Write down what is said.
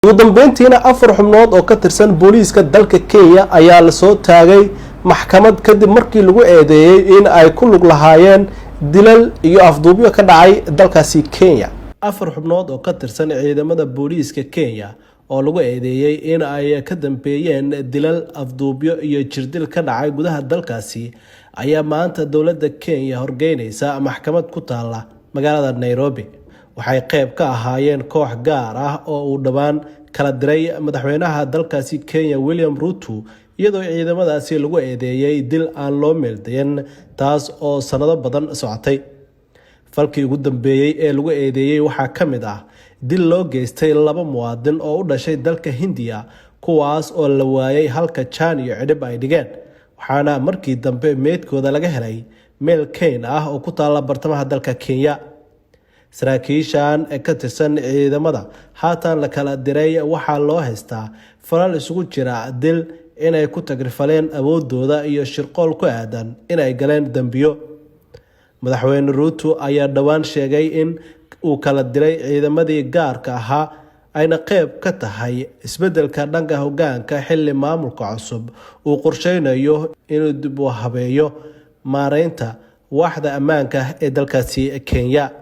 ugu dambeyntiina 4 xubnood oo ka tirsan booliiska dalka Kenya ayaa la soo taagay maxkamad kadib markii lagu eedeeyay in ay ku lug lahaayeen dilal iyo afduubyo ka dhacay dalkaasi Kenya. 4 xubnood oo ka tirsan ciidamada booliiska Kenya oo lagu eedeeyay in ay ka dambeeyeen dilal, afduubyo iyo jirdil ka dhacay gudaha dalkaasi ayaa maanta dowladda Kenya horgeynaysa maxkamad ku taala magaalada Nairobi. waxay qayb ka ahaayeen koox gaar ah oo uu dhawaan kala diray madaxweynaha dalkaasi Kenya William Ruto iyadoo ciidamadaasi lagu eedeeyay dil aan loo meeldayn taas oo sanado badan socotay. falkii ugu dambeeyay ee lagu eedeeyay waxaa ka mid ah dil loo geystay 2 muwaadin oo u dhashay dalka Hindiya kuwaas oo la waayay halka jaan iyo cidhib ay dhigeen, waxaana markii dambe meedkooda laga helay meel kayn ah oo ku taala bartamaha dalka Kenya. saraakiishan ka tirsan ciidamada haatan la kala diray waxaa loo haystaa falal isugu jira dil, inay ku tagrifaleen awoodooda iyo shirqool ku aadan inay galeen dambiyo. madaxweyne Ruto ayaa dhawaan sheegay in uu kala diray ciidamadii gaarka ahaa ayna qayb ka tahay isbedelka dhanka hoggaanka xilli maamulka cusub uu qorsheynayo inuu dib u habeeyo maareynta waaxda ammaanka ee dalkaasi Kenya.